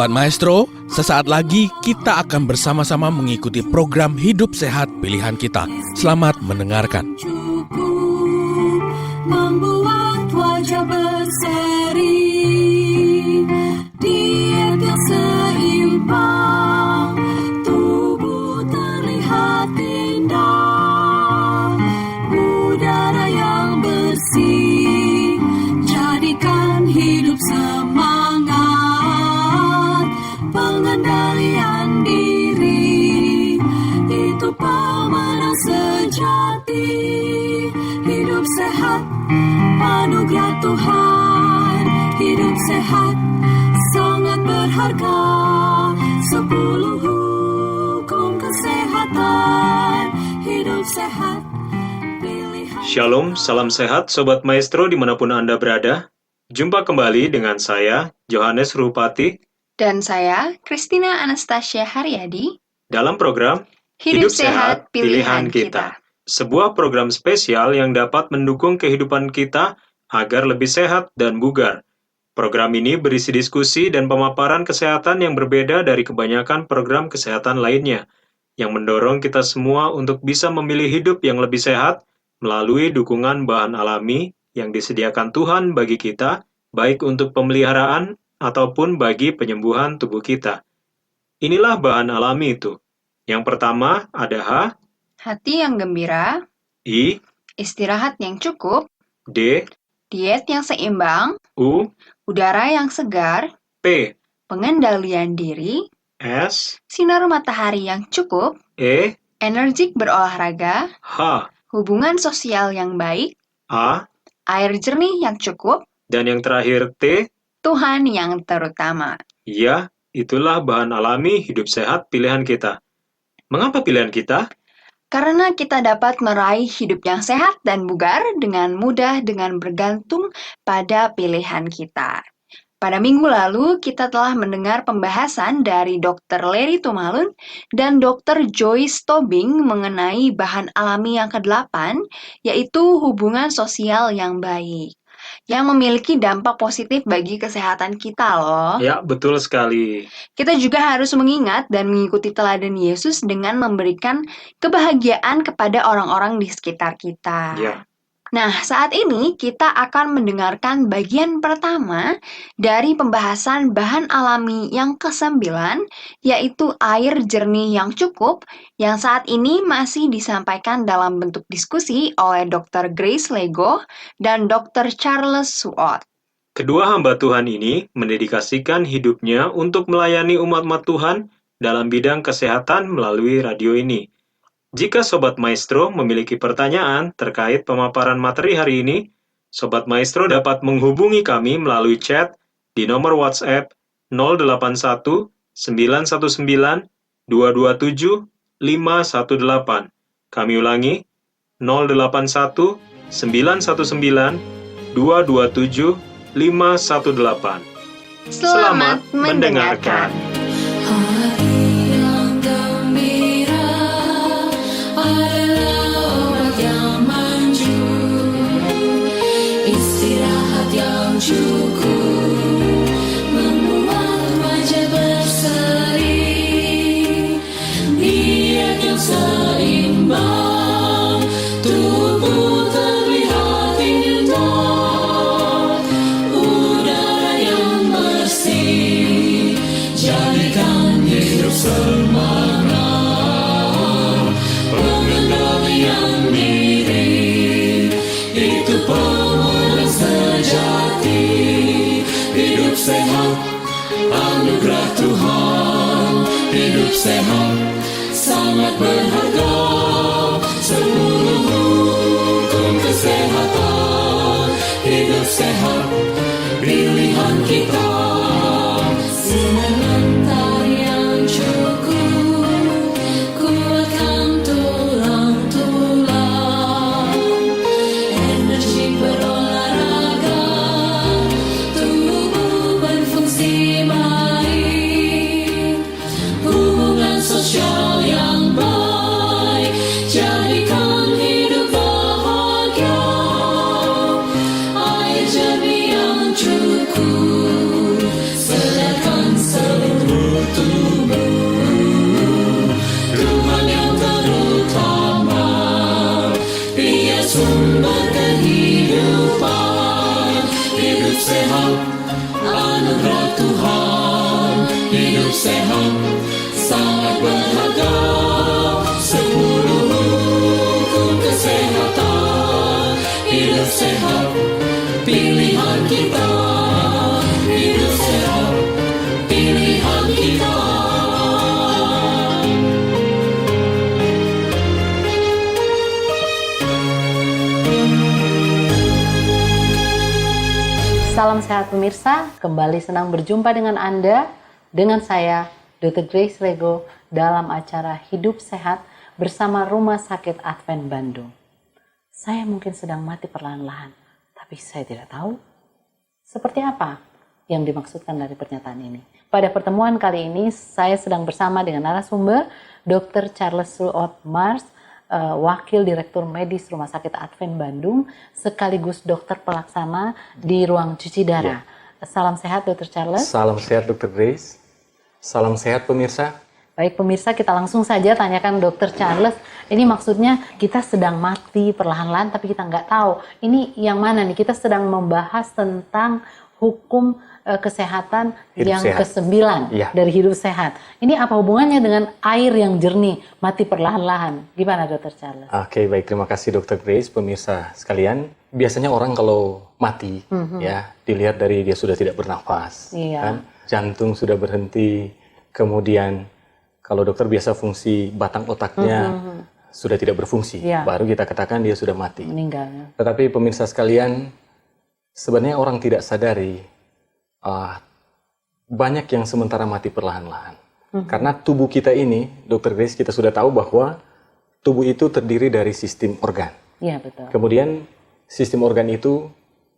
Sobat Maestro, sesaat lagi kita akan bersama-sama mengikuti program Hidup Sehat Pilihan Kita. Selamat mendengarkan. Membuat wajah berseri, diet yang seimbang, tubuh terlihat indah, udara yang bersih, jadikan hidup semangat, pengendalian diri, itu pemenang sejati. Hidup sehat, anugerah Tuhan. Hidup sehat, sangat berharga. 10 hukum kesehatan. Hidup sehat, pilihan. Shalom, salam sehat Sobat Maestro dimanapun Anda berada. Jumpa kembali dengan saya, Johannes Rupati. Dan saya, Christina Anastasia Haryadi. Dalam program Hidup Sehat Pilihan Kita. Sebuah program spesial yang dapat mendukung kehidupan kita agar lebih sehat dan bugar. Program ini berisi diskusi dan pemaparan kesehatan yang berbeda dari kebanyakan program kesehatan lainnya, yang mendorong kita semua untuk bisa memilih hidup yang lebih sehat melalui dukungan bahan alami yang disediakan Tuhan bagi kita, baik untuk pemeliharaan ataupun bagi penyembuhan tubuh kita. Inilah bahan alami itu. Yang pertama ada H, Hati yang gembira, I, istirahat yang cukup, D, diet yang seimbang, U, udara yang segar, P, pengendalian diri, S, sinar matahari yang cukup, E, energik berolahraga, H, hubungan sosial yang baik, A, air jernih yang cukup, dan yang terakhir T. Tuhan yang terutama. Ya, itulah bahan alami hidup sehat pilihan kita. Mengapa pilihan kita? Karena kita dapat meraih hidup yang sehat dan bugar dengan mudah dengan bergantung pada pilihan kita. Pada minggu lalu, kita telah mendengar pembahasan dari Dr. Larry Tumalun dan Dr. Joyce Tobing mengenai bahan alami yang ke-8, yaitu hubungan sosial yang baik, yang memiliki dampak positif bagi kesehatan kita loh. Ya, betul sekali. Kita juga harus mengingat dan mengikuti teladan Yesus dengan memberikan kebahagiaan kepada orang-orang di sekitar kita. Ya. Nah, saat ini kita akan mendengarkan bagian pertama dari pembahasan bahan alami yang ke-9, yaitu air jernih yang cukup, yang saat ini masih disampaikan dalam bentuk diskusi oleh Dr. Grace Lego dan Dr. Charles Suot. Kedua hamba Tuhan ini mendedikasikan hidupnya untuk melayani umat-umat Tuhan dalam bidang kesehatan melalui radio ini. Jika Sobat Maestro memiliki pertanyaan terkait pemaparan materi hari ini, Sobat Maestro dapat menghubungi kami melalui chat di nomor WhatsApp 081 919 227 518. Kami ulangi 081 919 227 518. Selamat mendengarkan. Hati yang gembira adalah obat yang manjur. Istirahat yang cukup membuat wajah berseri. Diet yang seimbang, tubuh terlihat indah, udara yang bersih, jadikan hidup semangat, pengendalian diri, itu pemenang sejati. Hidup sehat, anugerah Tuhan. Hidup sehat, sangat berharga. 10 hukum kesehatan. Hidup sehat, pilihan kita. Sinar mentari yang cukup, kuatkan tulang-tulang. Energi berolahraga, tubuh berfungsi baik. Hubungan sosial yang baik, jadikan hidup bahagia. Air jernih yang cukup, sumber kehidupan. Hidup sehat, anugerah Tuhan. Hidup sehat, sangat berharga. 10 hukum kesehatan. Hidup sehat, pilihan kita. Hidup sehat, pilihan kita. Salam sehat pemirsa, kembali senang berjumpa dengan Anda, dengan saya, Dr. Grace Rego, dalam acara Hidup Sehat bersama Rumah Sakit Advent Bandung. Saya mungkin sedang mati perlahan-lahan, tapi saya tidak tahu seperti apa yang dimaksudkan dari pernyataan ini. Pada pertemuan kali ini, saya sedang bersama dengan narasumber Dr. Charles Mars, Wakil Direktur Medis Rumah Sakit Advent Bandung, sekaligus dokter pelaksana di ruang cuci darah. Salam sehat Dr. Charles. Salam sehat Dr. Grace. Salam sehat pemirsa. Baik pemirsa, kita langsung saja tanyakan Dr. Charles. Ini maksudnya kita sedang mati perlahan-lahan tapi kita nggak tahu. Ini yang mana nih? Kita sedang membahas tentang hukum kesehatan hidup yang sehat. ke-9 Ya. dari hidup sehat. Ini apa hubungannya dengan air yang jernih, mati perlahan-lahan? Gimana Dr. Charles? Oke, baik, terima kasih Dr. Grace, pemirsa sekalian. Biasanya orang kalau mati, ya dilihat dari dia sudah tidak bernafas, Iya. kan? Jantung sudah berhenti, kemudian kalau dokter biasa fungsi batang otaknya sudah tidak berfungsi, Iya. baru kita katakan dia sudah mati. Meninggal. Tetapi pemirsa sekalian, sebenarnya orang tidak sadari banyak yang sementara mati perlahan-lahan. Karena tubuh kita ini, Dr. Grace, kita sudah tahu bahwa tubuh itu terdiri dari sistem organ. Iya betul. Kemudian sistem organ itu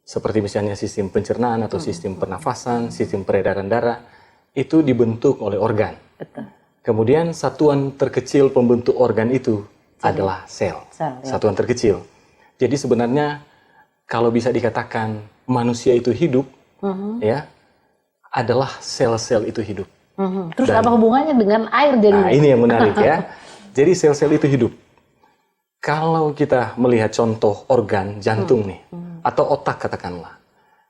seperti misalnya sistem pencernaan atau sistem pernafasan, sistem peredaran darah, itu dibentuk oleh organ. Betul. Kemudian satuan terkecil pembentuk organ itu adalah sel, Sel, ya. satuan terkecil. Jadi sebenarnya kalau bisa dikatakan manusia itu hidup, ya, adalah sel-sel itu hidup. Terus Dan- apa hubungannya dengan air jadinya? Nah, ini yang menarik ya. Jadi sel-sel itu hidup. Kalau kita melihat contoh organ jantung nih, atau otak katakanlah,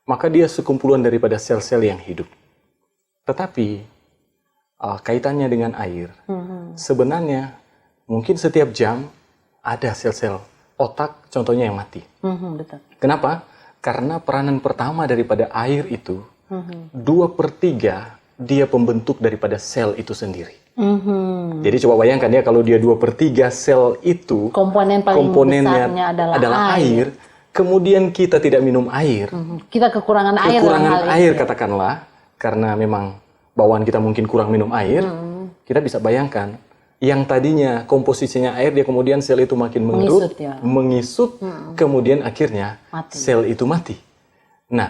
maka dia sekumpulan daripada sel-sel yang hidup. Tetapi kaitannya dengan air, sebenarnya mungkin setiap jam ada sel-sel otak contohnya yang mati. Betul. Kenapa? Karena peranan pertama daripada air itu, 2/3 dia pembentuk daripada sel itu sendiri. Jadi coba bayangkan ya, kalau dia 2/3 sel itu, Komponen paling komponennya besarnya adalah air, kemudian kita tidak minum air, Kita kekurangan air dalam kekurangan hal air ini. katakanlah, karena memang bawaan kita mungkin kurang minum air, kita bisa bayangkan, yang tadinya komposisinya air, dia kemudian sel itu makin mengerut, Mengisut, ya. mengisut, kemudian akhirnya Mati. sel itu mati. Nah,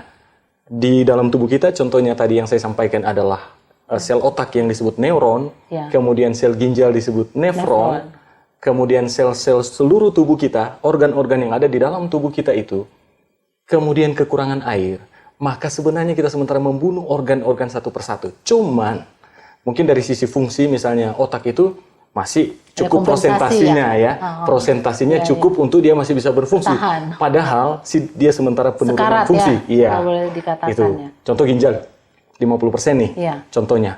di dalam tubuh kita, contohnya tadi yang saya sampaikan adalah sel otak yang disebut neuron, Ya. kemudian sel ginjal disebut nefron, kemudian sel-sel seluruh tubuh kita, organ-organ yang ada di dalam tubuh kita itu, kemudian kekurangan air, maka sebenarnya kita sementara membunuh organ-organ satu persatu. Cuman, mungkin dari sisi fungsi misalnya otak itu masih cukup kompensasi prosentasinya ya? ya, prosentasinya cukup untuk dia masih bisa berfungsi. Bertahan. Padahal dia sementara penurunan Sekarat fungsi. ya, Iya. kalau boleh dikatakan Itu. ya. Contoh ginjal 50% nih. Iya. Contohnya.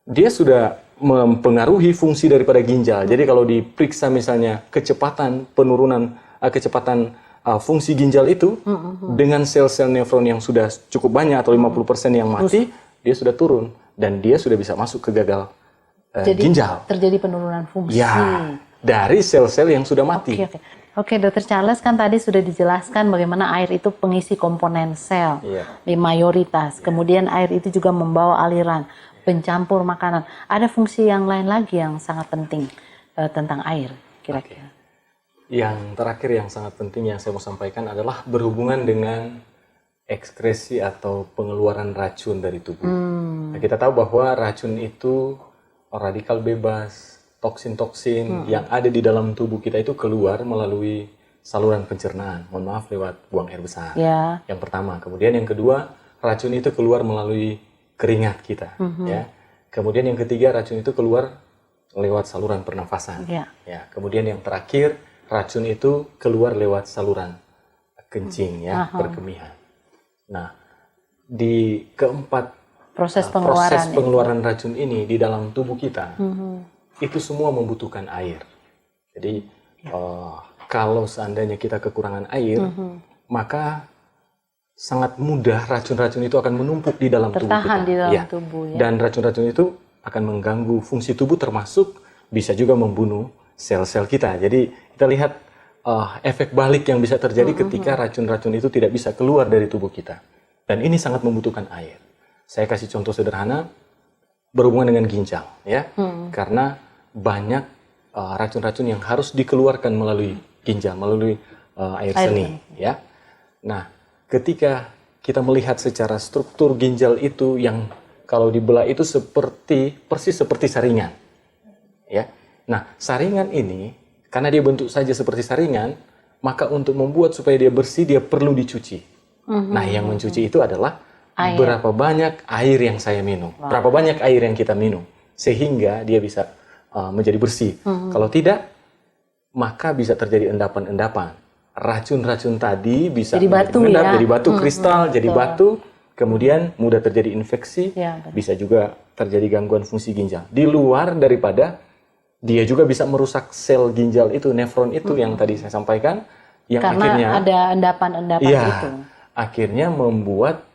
Dia sudah mempengaruhi fungsi daripada ginjal. Jadi kalau diperiksa misalnya kecepatan penurunan fungsi ginjal itu dengan sel-sel nefron yang sudah cukup banyak atau 50% yang mati, dia sudah turun dan dia sudah bisa masuk ke gagal Jadi ginjal. terjadi penurunan fungsi. Ya, dari sel-sel yang sudah mati. Oke, Dr. Charles, kan tadi sudah dijelaskan bagaimana air itu pengisi komponen sel, Iya. di mayoritas. Kemudian air itu juga membawa aliran, pencampur makanan. Ada fungsi yang lain lagi yang sangat penting tentang air, kira-kira. Yang terakhir yang sangat penting yang saya mau sampaikan adalah berhubungan dengan ekskresi atau pengeluaran racun dari tubuh. Nah, kita tahu bahwa racun itu radikal bebas, toksin-toksin yang ada di dalam tubuh kita itu keluar melalui saluran pencernaan. Mohon maaf, lewat buang air besar. Ya. Yang pertama. Kemudian yang kedua, racun itu keluar melalui keringat kita. Ya. Kemudian yang ketiga, racun itu keluar lewat saluran pernafasan. Ya. Ya. Kemudian yang terakhir, racun itu keluar lewat saluran kencing ya, perkemihan. Nah, di keempat Proses proses pengeluaran. pengeluaran racun ini di dalam tubuh kita, itu semua membutuhkan air. Jadi kalau seandainya kita kekurangan air, maka sangat mudah racun-racun itu akan menumpuk di dalam tubuh kita. Tertahan di dalam Ya. tubuh ya. Dan racun-racun itu akan mengganggu fungsi tubuh, termasuk bisa juga membunuh sel-sel kita. Jadi kita lihat efek balik yang bisa terjadi ketika racun-racun itu tidak bisa keluar dari tubuh kita. Dan ini sangat membutuhkan air. Saya kasih contoh sederhana berhubungan dengan ginjal, ya, karena banyak racun-racun yang harus dikeluarkan melalui ginjal, melalui air seni, ya. Nah, ketika kita melihat secara struktur ginjal itu yang kalau dibelah itu persis seperti saringan, ya. Nah, saringan ini karena dia bentuk saja seperti saringan, maka untuk membuat supaya dia bersih dia perlu dicuci. Nah, yang mencuci itu adalah berapa banyak air yang saya minum, berapa banyak air yang kita minum, sehingga dia bisa menjadi bersih. Kalau tidak, maka bisa terjadi endapan-endapan. Racun-racun tadi bisa Jadi batu, mengendap, ya. jadi batu kristal, jadi batu, kemudian mudah terjadi infeksi, Ya, betul. bisa juga terjadi gangguan fungsi ginjal. Di luar daripada dia juga bisa merusak sel ginjal itu, nefron itu yang tadi saya sampaikan, yang Karena akhirnya ada endapan-endapan iya, itu. akhirnya membuat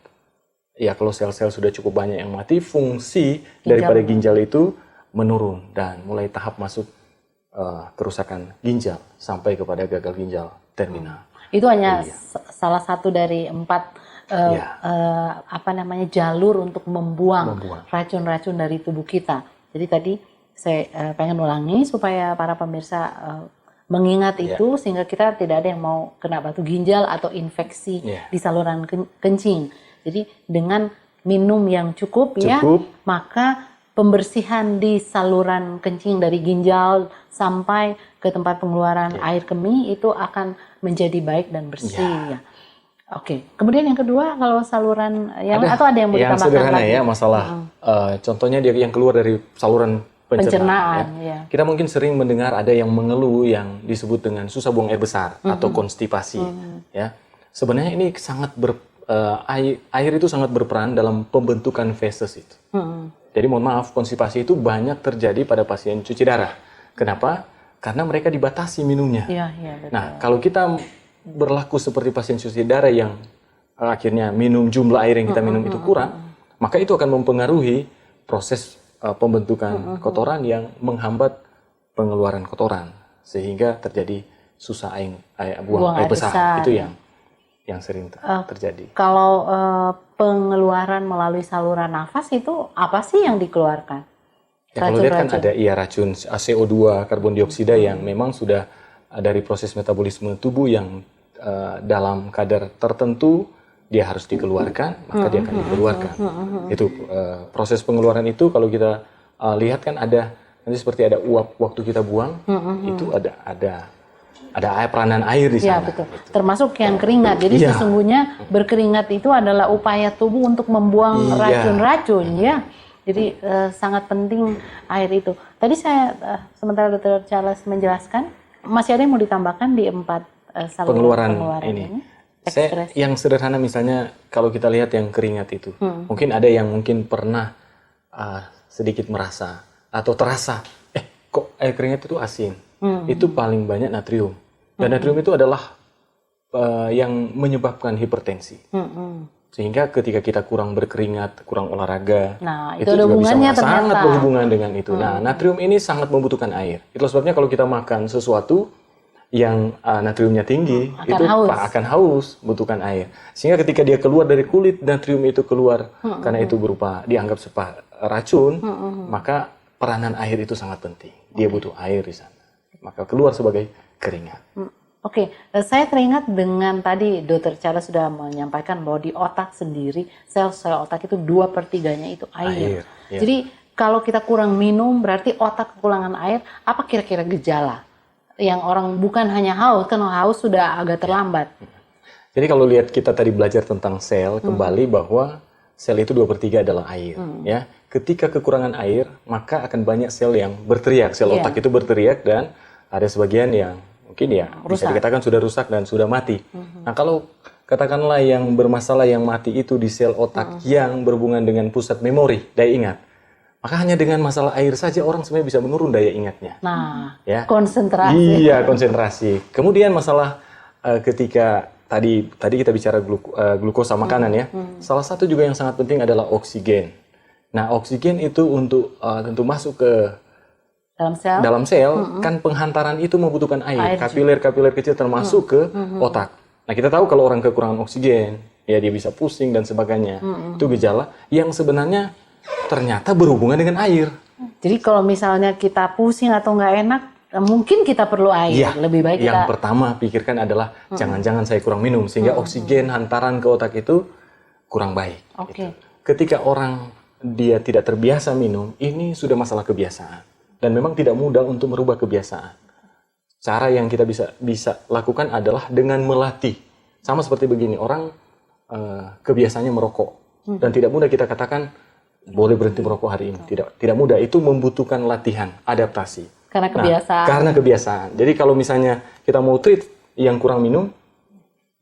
ya kalau sel-sel sudah cukup banyak yang mati, fungsi daripada ginjal itu menurun dan mulai tahap masuk kerusakan ginjal sampai kepada gagal ginjal terminal. Itu hanya salah satu dari 4 jalur untuk membuang racun-racun dari tubuh kita. Jadi tadi saya pengen ulangi supaya para pemirsa mengingat itu sehingga kita tidak ada yang mau kena batu ginjal atau infeksi di saluran kencing. Jadi dengan minum yang cukup. Ya, maka pembersihan di saluran kencing dari ginjal sampai ke tempat pengeluaran air kemih itu akan menjadi baik dan bersih. Ya. Oke. Kemudian yang kedua, kalau saluran atau ada yang mau ditambahkan sederhana lagi? ya masalah. Contohnya dia yang keluar dari saluran pencernaan. Ya. Kita mungkin sering mendengar ada yang mengeluh yang disebut dengan susah buang air besar atau konstipasi. Ya, sebenarnya ini sangat air itu sangat berperan dalam pembentukan feses itu. Jadi mohon maaf, konstipasi itu banyak terjadi pada pasien cuci darah. Kenapa? Karena mereka dibatasi minumnya. Betul. Nah, kalau kita berlaku seperti pasien cuci darah yang akhirnya minum jumlah air yang kita minum itu kurang, maka itu akan mempengaruhi proses pembentukan kotoran yang menghambat pengeluaran kotoran sehingga terjadi susah buang air besar. Itu yang sering terjadi. Kalau pengeluaran melalui saluran nafas itu apa sih yang dikeluarkan? Ya, kalau lihat kan ada racun CO2, karbon dioksida yang memang sudah dari proses metabolisme tubuh yang dalam kadar tertentu dia harus dikeluarkan, maka dia akan dikeluarkan. Itu proses pengeluaran itu kalau kita lihat kan ada nanti seperti ada uap waktu kita buang, itu ada peranan air di sana. Ya, betul. Termasuk yang keringat. Jadi sesungguhnya berkeringat itu adalah upaya tubuh untuk membuang racun-racun, ya. Jadi sangat penting air itu. Tadi saya sementara Dr. Charles menjelaskan, masih ada yang mau ditambahkan di 4 saluran pengeluaran ini? Yang sederhana misalnya kalau kita lihat yang keringat itu, mungkin ada yang mungkin pernah sedikit merasa atau terasa, kok air keringat itu asin? Itu paling banyak natrium. Dan natrium itu adalah yang menyebabkan hipertensi. Sehingga ketika kita kurang berkeringat, kurang olahraga, itu ada hubungannya ternyata. Sangat berhubungan dengan itu. Nah, natrium ini sangat membutuhkan air. Itulah sebabnya kalau kita makan sesuatu yang natriumnya tinggi, akan haus, butuhkan air. Sehingga ketika dia keluar dari kulit, natrium itu keluar karena itu dianggap racun, maka peranan air itu sangat penting. Dia butuh air di sana. Maka keluar sebagai keringat. Oke, saya teringat dengan tadi Dr. Charles sudah menyampaikan bahwa di otak sendiri, sel-sel otak itu 2/3-nya itu air. Jadi kalau kita kurang minum berarti otak kekurangan air. Apa kira-kira gejala yang orang bukan hanya haus, kan haus sudah agak terlambat. Jadi kalau lihat kita tadi belajar tentang sel, kembali bahwa sel itu 2/3 adalah air. Ya, ketika kekurangan air, maka akan banyak sel yang berteriak. Sel otak itu berteriak dan ada sebagian yang mungkin ya bisa Rusak. dikatakan sudah rusak dan sudah mati. Nah, kalau katakanlah yang bermasalah yang mati itu di sel otak yang berhubungan dengan pusat memori, daya ingat, maka hanya dengan masalah air saja orang sebenarnya bisa menurun daya ingatnya. Nah, Ya. konsentrasi. Iya, konsentrasi. Kemudian masalah ketika tadi kita bicara glukosa makanan ya. Salah satu juga yang sangat penting adalah oksigen. Nah, oksigen itu untuk tentu masuk ke Dalam sel, kan penghantaran itu membutuhkan Air air. Kapiler-kapiler kecil termasuk ke otak. Nah, kita tahu kalau orang kekurangan oksigen, ya dia bisa pusing dan sebagainya. Itu gejala yang sebenarnya ternyata berhubungan dengan air. jadi kalau misalnya kita pusing atau nggak enak, mungkin kita perlu air. Iya, Lebih baik yang kita pertama pikirkan adalah jangan-jangan saya kurang minum sehingga oksigen hantaran ke otak itu kurang baik. Oke. Gitu. Ketika orang dia tidak terbiasa minum, ini sudah masalah kebiasaan dan memang tidak mudah untuk merubah kebiasaan. Cara yang kita bisa lakukan adalah dengan melatih. Sama seperti begini, orang kebiasaannya merokok dan tidak mudah kita katakan boleh berhenti merokok hari ini. Tidak mudah, itu membutuhkan latihan, adaptasi. karena kebiasaan. Nah, karena kebiasaan. Jadi kalau misalnya kita mau treat yang kurang minum,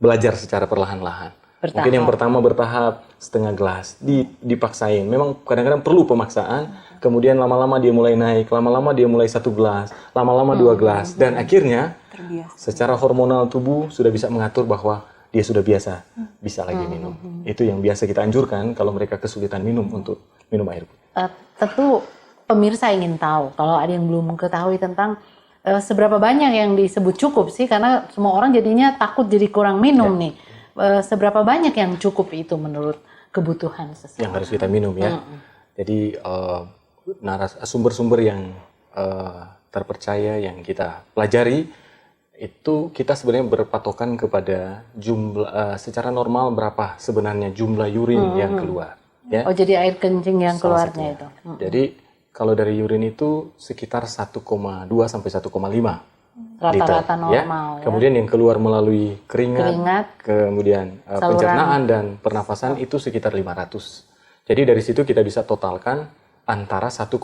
belajar secara perlahan-lahan. Bertahap. Mungkin yang pertama bertahap setengah gelas, dipaksain. Memang kadang-kadang perlu pemaksaan. Kemudian lama-lama dia mulai naik, lama-lama dia mulai 1 gelas, lama-lama 2 gelas, dan akhirnya secara hormonal tubuh sudah bisa mengatur bahwa dia sudah biasa bisa lagi minum. Itu yang biasa kita anjurkan kalau mereka kesulitan minum untuk minum air putih. Tentu pemirsa ingin tahu, kalau ada yang belum mengetahui tentang seberapa banyak yang disebut cukup sih, karena semua orang jadinya takut jadi kurang minum nih. Seberapa banyak yang cukup itu menurut kebutuhan seseorang? Yang harus kita minum ya. Jadi sumber-sumber yang terpercaya yang kita pelajari itu kita sebenarnya berpatokan kepada jumlah secara normal berapa sebenarnya jumlah urin yang keluar. Ya. Oh, jadi air kencing yang Salah keluarnya satunya. itu. Jadi kalau dari urin itu sekitar 1,2 sampai 1,5 Rata-rata liter, normal ya. Kemudian yang keluar melalui keringat, kemudian Saluran. pencernaan dan pernafasan itu sekitar 500. Jadi dari situ kita bisa totalkan antara 1,7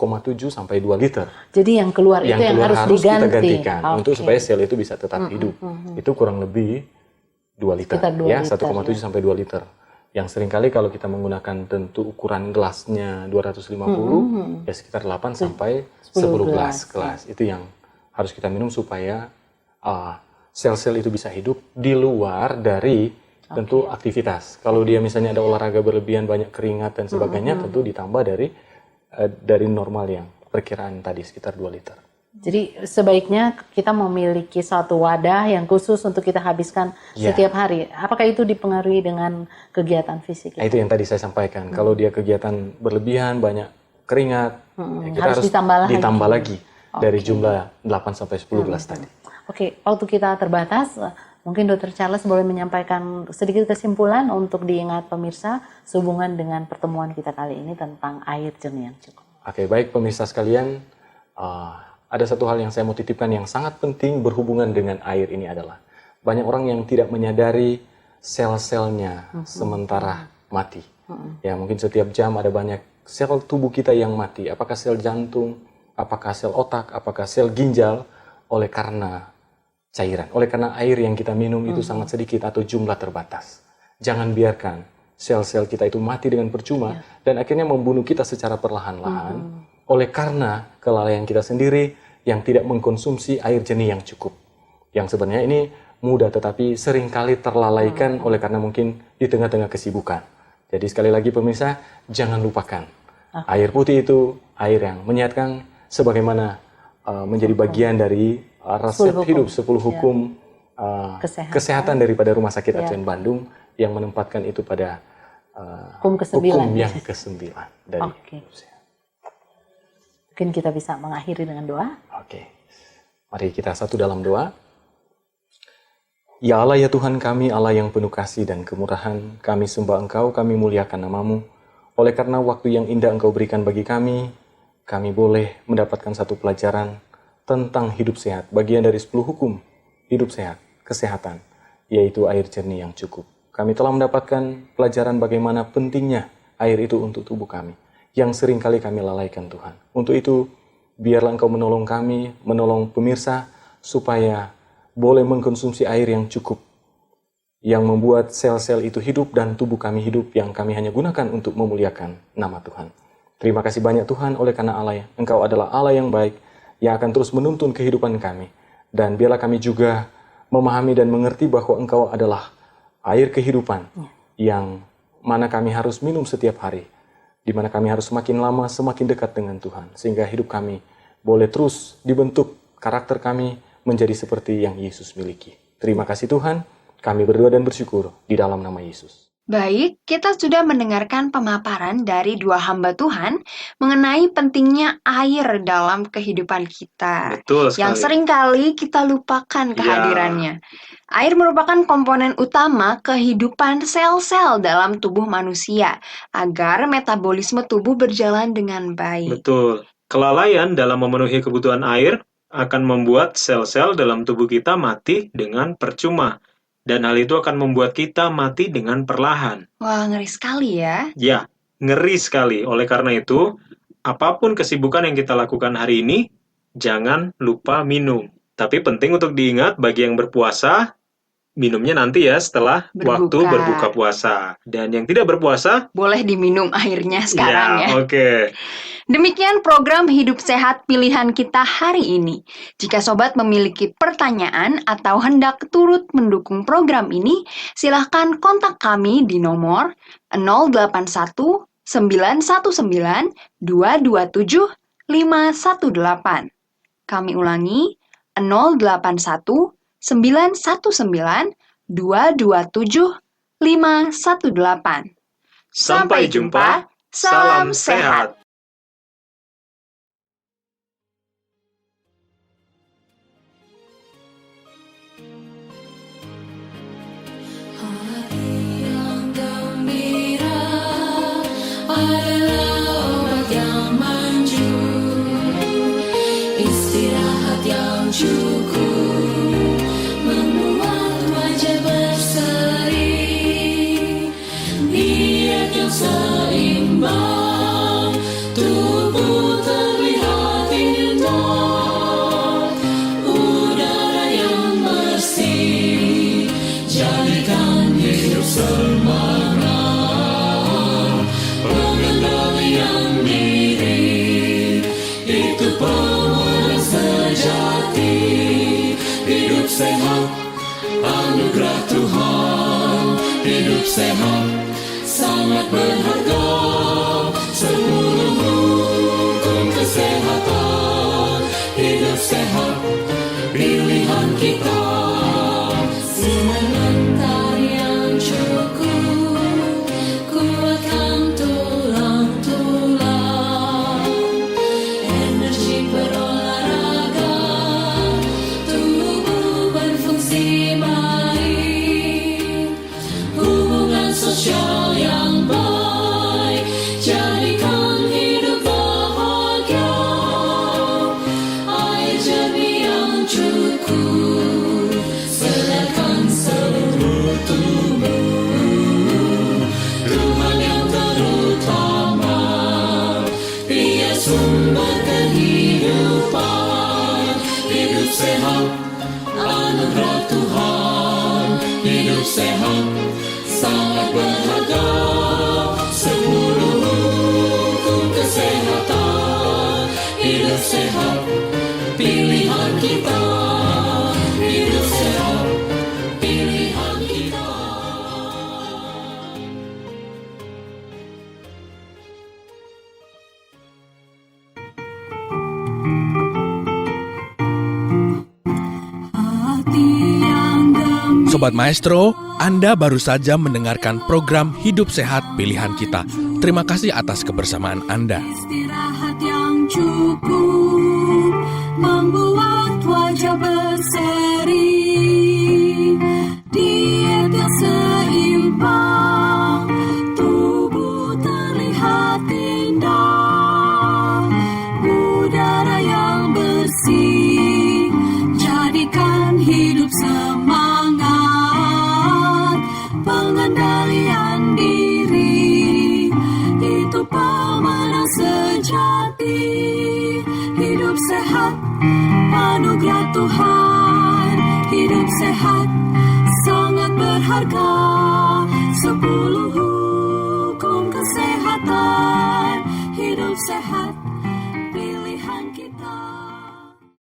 sampai 2 liter. Jadi yang keluar itu yang harus kita diganti. gantikan Oke. untuk supaya sel itu bisa tetap hidup. Itu kurang lebih 2 liter, Sekitar 2 ya, liter, 1,7 sampai 2 liter. Yang seringkali kalau kita menggunakan tentu ukuran gelasnya 250, ya sekitar 8 sampai 10 gelas. Itu yang harus kita minum supaya sel-sel itu bisa hidup di luar dari tentu aktivitas. Kalau dia misalnya ada olahraga berlebihan, banyak keringat dan sebagainya, tentu ditambah dari normal yang perkiraan tadi sekitar 2 liter. Jadi sebaiknya kita memiliki suatu wadah yang khusus untuk kita habiskan setiap hari. Apakah itu dipengaruhi dengan kegiatan fisik? Nah, itu yang tadi saya sampaikan. Kalau dia kegiatan berlebihan, banyak keringat, ya kita harus ditambah lagi dari jumlah 8 sampai 10 gelas tadi. Oke, waktu kita terbatas, mungkin Dr. Charles boleh menyampaikan sedikit kesimpulan untuk diingat pemirsa sehubungan dengan pertemuan kita kali ini tentang air jernih yang cukup. Oke, baik pemirsa sekalian, ada satu hal yang saya mau titipkan yang sangat penting berhubungan dengan air ini adalah banyak orang yang tidak menyadari sel-selnya sementara mati. Ya, mungkin setiap jam ada banyak sel tubuh kita yang mati. Apakah sel jantung, apakah sel otak, apakah sel ginjal, oleh karena cairan, oleh karena air yang kita minum itu sangat sedikit atau jumlah terbatas. Jangan biarkan sel-sel kita itu mati dengan percuma dan akhirnya membunuh kita secara perlahan-lahan oleh karena kelalaian kita sendiri yang tidak mengkonsumsi air jernih yang cukup. Yang sebenarnya ini mudah tetapi seringkali terlalaikan oleh karena mungkin di tengah-tengah kesibukan. Jadi sekali lagi pemirsa, jangan lupakan. Air putih itu air yang menyehatkan sebagaimana menjadi bagian dari resep hidup 10 hukum kesehatan daripada Rumah Sakit Advent Bandung yang menempatkan itu pada Hukum ke-9. hukum yang ke-9 dari hidup sehat. Mungkin kita bisa mengakhiri dengan doa. Oke. Mari kita satu dalam doa. Ya Allah, ya Tuhan kami, Allah yang penuh kasih dan kemurahan, kami sembah Engkau, kami muliakan nama-Mu. Oleh karena waktu yang indah Engkau berikan bagi kami boleh mendapatkan satu pelajaran tentang hidup sehat, bagian dari 10 hukum hidup sehat, kesehatan, yaitu air jernih yang cukup. Kami telah mendapatkan pelajaran bagaimana pentingnya air itu untuk tubuh kami, yang sering kali kami lalaikan Tuhan. Untuk itu, biarlah Engkau menolong kami, menolong pemirsa, supaya boleh mengkonsumsi air yang cukup, yang membuat sel-sel itu hidup dan tubuh kami hidup, yang kami hanya gunakan untuk memuliakan nama Tuhan. Terima kasih banyak Tuhan, oleh karena Allah, Engkau adalah Allah yang baik, yang akan terus menuntun kehidupan kami. Dan biarlah kami juga memahami dan mengerti bahwa Engkau adalah air kehidupan yang mana kami harus minum setiap hari, di mana kami harus semakin lama semakin dekat dengan Tuhan, sehingga hidup kami boleh terus dibentuk, karakter kami menjadi seperti yang Yesus miliki. Terima kasih Tuhan, kami berdoa dan bersyukur di dalam nama Yesus. Baik, kita sudah mendengarkan pemaparan dari dua hamba Tuhan mengenai pentingnya air dalam kehidupan kita. Betul sekali. Yang seringkali kita lupakan kehadirannya. Air merupakan komponen utama kehidupan sel-sel dalam tubuh manusia agar metabolisme tubuh berjalan dengan baik. Betul. Kelalaian dalam memenuhi kebutuhan air akan membuat sel-sel dalam tubuh kita mati dengan percuma. Dan hal itu akan membuat kita mati dengan perlahan. Wah, ngeri sekali ya. Ya, ngeri sekali. Oleh karena itu, apapun kesibukan yang kita lakukan hari ini, jangan lupa minum. Tapi penting untuk diingat bagi yang berpuasa, minumnya nanti ya setelah waktu berbuka puasa. Dan yang tidak berpuasa, boleh diminum airnya sekarang ya. Oke. Demikian program Hidup Sehat pilihan kita hari ini. Jika sobat memiliki pertanyaan atau hendak turut mendukung program ini, silahkan kontak kami di nomor 081 919 227 518. Kami ulangi 081 919 227 518. Sampai jumpa. Salam sehat. Hati yang gembira adalah obat yang manjur, istirahat yang cukup membuat wajah berseri, diet yang seimbang, tubuh terlihat indah, udara yang bersih, jadikan hidup semangat, pengendalian diri, itu pemenang sejati. Hidup sehat, anugerah Tuhan. Hidup sehat, sangat berharga. 10 hukum kesehatan. Hidup sehat, pilihan kita. Sinar mentari yang cukup, kuatkan tulang-tulang, energi berolahraga, tubuh berfungsi baik, hubungan sosial yang baik, jadikan hidup bahagia, air jernih yang cukup, sedarkan seluruh tubuh, Tuhan yang terutama, Dia sumber kehidupan. Hidup sehat, anugerah Tuhan. Hidup sehat, sangat berharga. 10 hukum kesehatan. Hidup sehat, pilihan kita. Hidup sehat, pilihan kita. Sobat Maestro, Anda baru saja mendengarkan program Hidup Sehat Pilihan Kita. Terima kasih atas kebersamaan Anda. Istirahat yang cukup membuat wajah berseri, diet yang seimbang, tubuh terlihat indah, udara yang bersih, jadikan hidup semangat, pengendalian diri, itu pemenang sejati. Hidup sehat, anugerah Tuhan. Hidup sehat sangat berharga. 10 hukum kesehatan, hidup sehat.